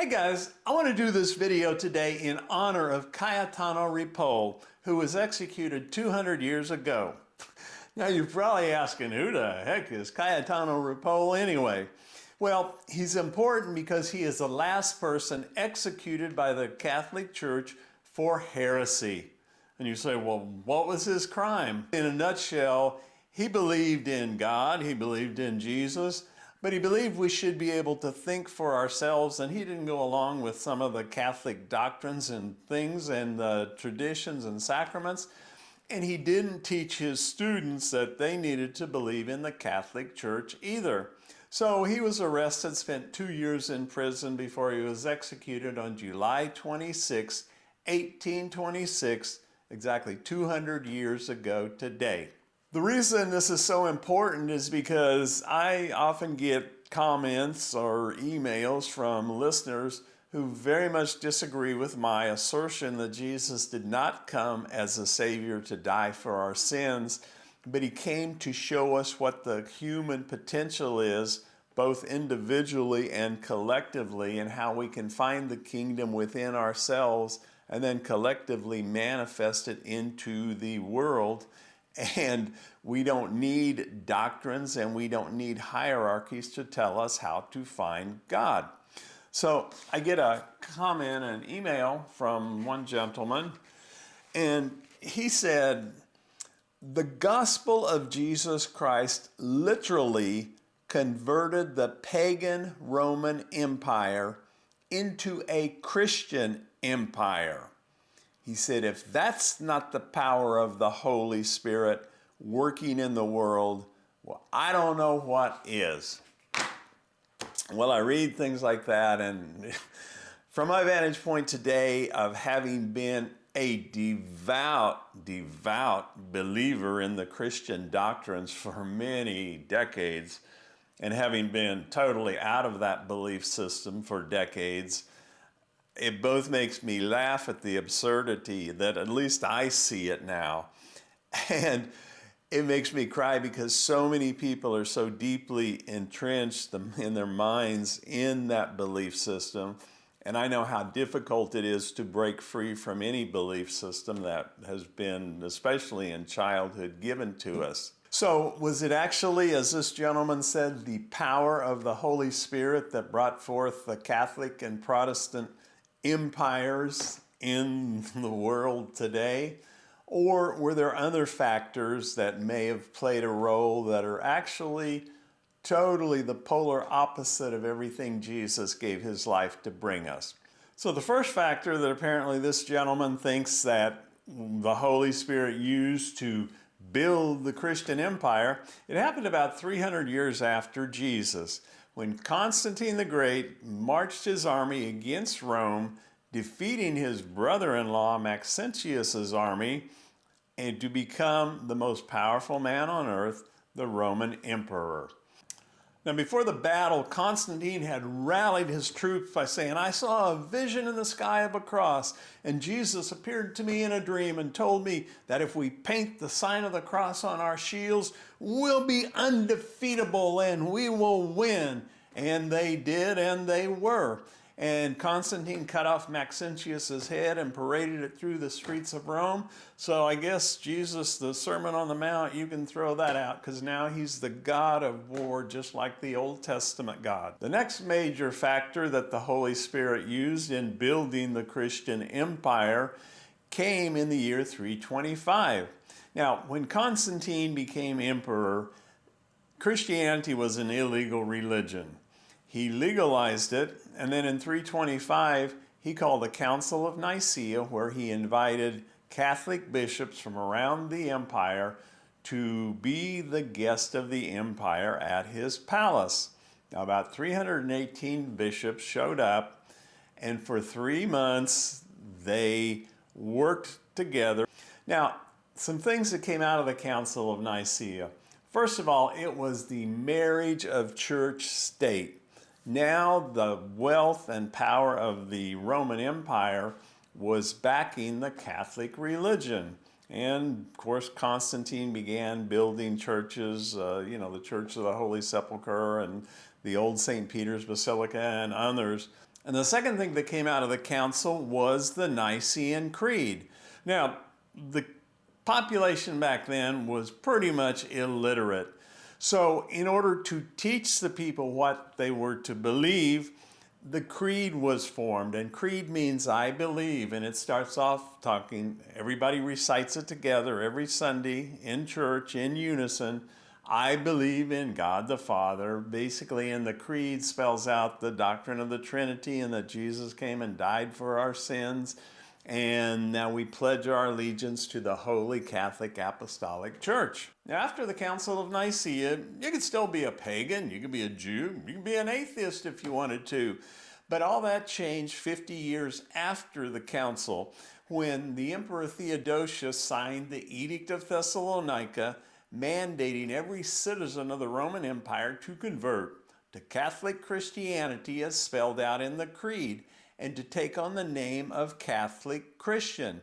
Hey guys, I want to do this video today in honor of Repole, who was executed 200 years ago. Now you're probably asking, who the heck is Repole anyway? Well, he's important because he is the last person executed by the Catholic Church for heresy. And you say, well, what was his crime? In a nutshell, he believed in God, he believed in Jesus, but he believed we should be able to think for ourselves, and he didn't go along with some of the Catholic doctrines and things and the traditions and sacraments. And he didn't teach his students that they needed to believe in the Catholic Church either. So he was arrested, spent 2 years in prison before he was executed on July 26, 1826, exactly 200 years ago today. The reason this is so important is because I often get comments or emails from listeners who very much disagree with my assertion that Jesus did not come as a Savior to die for our sins, but he came to show us what the human potential is, both individually and collectively, and how we can find the kingdom within ourselves and then collectively manifest it into the world. And we don't need doctrines and we don't need hierarchies to tell us how to find God. So I get a comment, an email from one gentleman, and he said, the gospel of Jesus Christ literally converted the pagan Roman Empire into a Christian empire. He said, if that's not the power of the Holy Spirit working in the world, well, I don't know what is. Well, I read things like that, and from my vantage point today of having been a devout believer in the Christian doctrines for many decades, and having been totally out of that belief system for decades, it both makes me laugh at the absurdity that at least I see it now, and it makes me cry because so many people are so deeply entrenched in their minds in that belief system. And I know how difficult it is to break free from any belief system that has been, especially in childhood, given to us. So was it actually, as this gentleman said, the power of the Holy Spirit that brought forth the Catholic and Protestant empires in the world today? Or were there other factors that may have played a role that are actually totally the polar opposite of everything Jesus gave his life to bring us? So the first factor that apparently this gentleman thinks that the Holy Spirit used to build the Christian empire, it happened about 300 years after Jesus, when Constantine the Great marched his army against Rome, defeating his brother-in-law Maxentius's army, and to become the most powerful man on earth, the Roman emperor. Now, before the battle, Constantine had rallied his troops by saying, I saw a vision in the sky of a cross, and Jesus appeared to me in a dream and told me that if we paint the sign of the cross on our shields, we'll be undefeatable and we will win. And they did, and they were. And Constantine cut off Maxentius's head and paraded it through the streets of Rome. So I guess Jesus, the Sermon on the Mount, you can throw that out, because now he's the God of war, just like the Old Testament God. The next major factor that the Holy Spirit used in building the Christian empire came in the year 325. Now, when Constantine became emperor, Christianity was an illegal religion. He legalized it, and then in 325, he called a Council of Nicaea, where he invited Catholic bishops from around the empire to be the guest of the empire at his palace. Now, about 318 bishops showed up, and for 3 months, they worked together. Now, some things that came out of the Council of Nicaea. First of all, it was the marriage of church-state. Now the wealth and power of the Roman Empire was backing the Catholic religion. And of course, Constantine began building churches, the Church of the Holy Sepulchre and the old St. Peter's Basilica and others. And the second thing that came out of the council was the Nicene Creed. Now, the population back then was pretty much illiterate. So in order to teach the people what they were to believe, the creed was formed. And creed means I believe. And it starts off talking, everybody recites it together every Sunday in church in unison. I believe in God the Father. Basically, and the creed spells out the doctrine of the Trinity and that Jesus came and died for our sins. And now we pledge our allegiance to the Holy Catholic Apostolic Church. Now, after the Council of Nicaea, you could still be a pagan, you could be a Jew, you could be an atheist if you wanted to. But all that changed 50 years after the council when the Emperor Theodosius signed the Edict of Thessalonica, mandating every citizen of the Roman Empire to convert to Catholic Christianity as spelled out in the Creed, and to take on the name of Catholic Christian.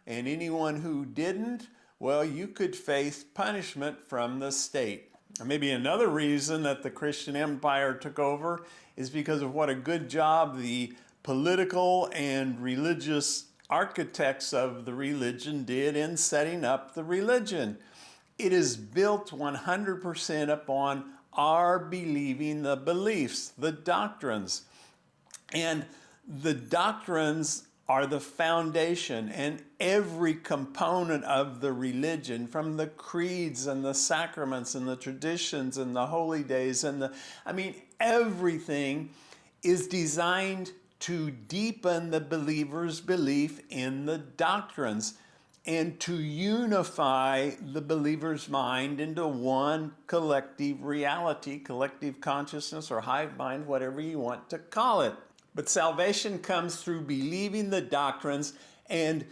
And anyone who didn't, well, you could face punishment from the state. And maybe another reason that the Christian Empire took over is because of what a good job the political and religious architects of the religion did in setting up the religion. It is built 100% upon our believing the beliefs, the doctrines. And the doctrines are the foundation, and every component of the religion, from the creeds and the sacraments and the traditions and the holy days and everything is designed to deepen the believer's belief in the doctrines and to unify the believer's mind into one collective reality, collective consciousness, or hive mind, whatever you want to call it. But salvation comes through believing the doctrines and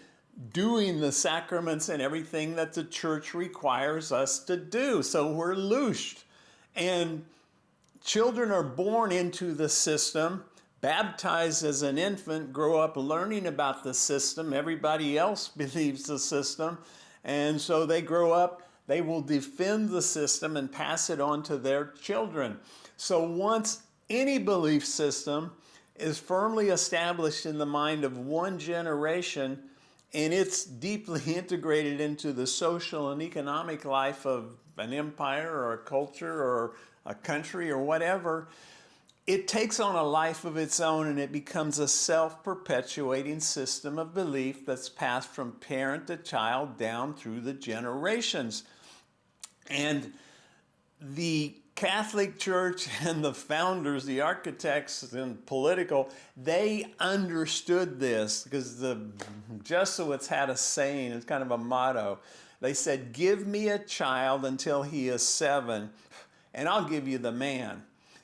doing the sacraments and everything that the church requires us to do. So we're loosed. And children are born into the system, baptized as an infant, grow up learning about the system. Everybody else believes the system. And so they grow up, they will defend the system and pass it on to their children. So once any belief system is firmly established in the mind of one generation, and it's deeply integrated into the social and economic life of an empire or a culture or a country or whatever, it takes on a life of its own, and it becomes a self-perpetuating system of belief that's passed from parent to child down through the generations. And the Catholic Church and the founders, the architects and political, they understood this because the Jesuits had a saying, it's kind of a motto. They said, give me a child until he is 7 and I'll give you the man.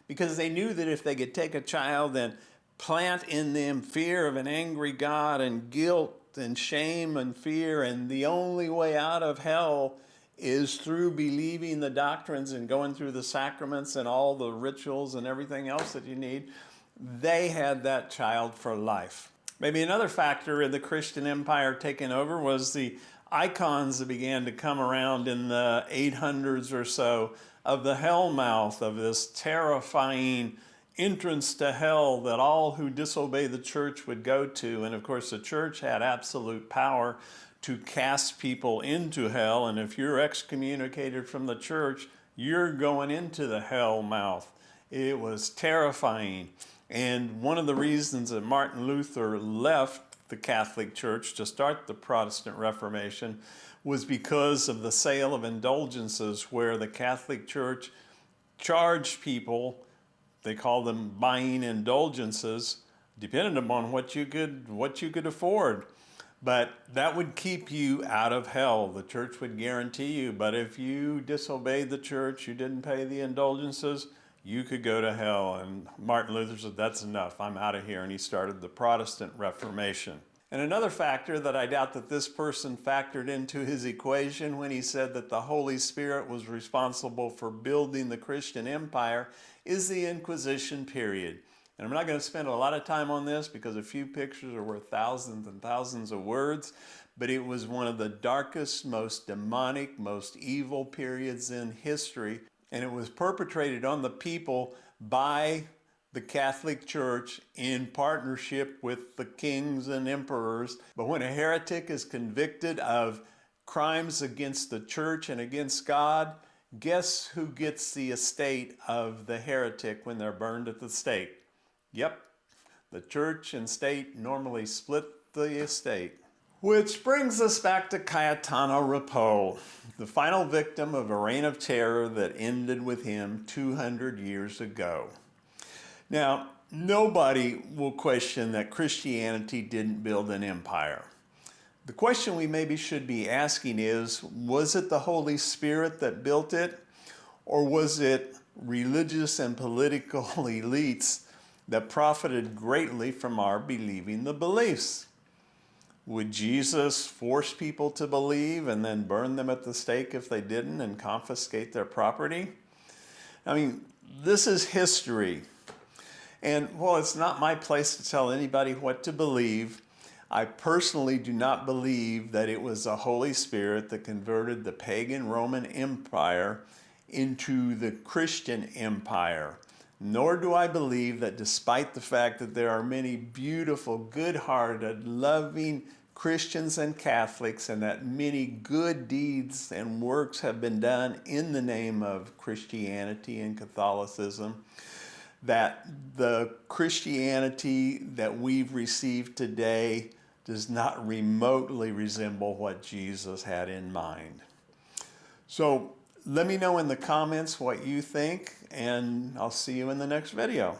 Because they knew that if they could take a child and plant in them fear of an angry God and guilt and shame and fear, and the only way out of hell is through believing the doctrines and going through the sacraments and all the rituals and everything else that you need, they had that child for life. Maybe another factor in the Christian empire taking over was the icons that began to come around in the 800s or so of the hell mouth, of this terrifying entrance to hell that all who disobey the church would go to. And of course, the church had absolute power to cast people into hell. And if you're excommunicated from the church, you're going into the hell mouth. It was terrifying. And one of the reasons that Martin Luther left the Catholic Church to start the Protestant Reformation was because of the sale of indulgences, where the Catholic Church charged people, they call them buying indulgences, depending upon what you could afford. But that would keep you out of hell. The church would guarantee you. But if you disobeyed the church, you didn't pay the indulgences, you could go to hell. And Martin Luther said, that's enough, I'm out of here. And he started the Protestant Reformation. And another factor that I doubt that this person factored into his equation when he said that the Holy Spirit was responsible for building the Christian empire is the Inquisition period. And I'm not going to spend a lot of time on this because a few pictures are worth thousands and thousands of words, but it was one of the darkest, most demonic, most evil periods in history, and it was perpetrated on the people by the Catholic Church in partnership with the kings and emperors. But when a heretic is convicted of crimes against the church and against God, guess who gets the estate of the heretic when they're burned at the stake? Yep, the church and state normally split the estate. Which brings us back to Cayetano Repole, the final victim of a reign of terror that ended with him 200 years ago. Now, nobody will question that Christianity didn't build an empire. The question we maybe should be asking is, was it the Holy Spirit that built it? Or was it religious and political elites that profited greatly from our believing the beliefs? Would Jesus force people to believe and then burn them at the stake if they didn't and confiscate their property? I mean, this is history. And while it's not my place to tell anybody what to believe, I personally do not believe that it was the Holy Spirit that converted the pagan Roman Empire into the Christian Empire. Nor do I believe that despite the fact that there are many beautiful, good-hearted, loving Christians and Catholics, and that many good deeds and works have been done in the name of Christianity and Catholicism, that the Christianity that we've received today does not remotely resemble what Jesus had in mind. So let me know in the comments what you think, and I'll see you in the next video.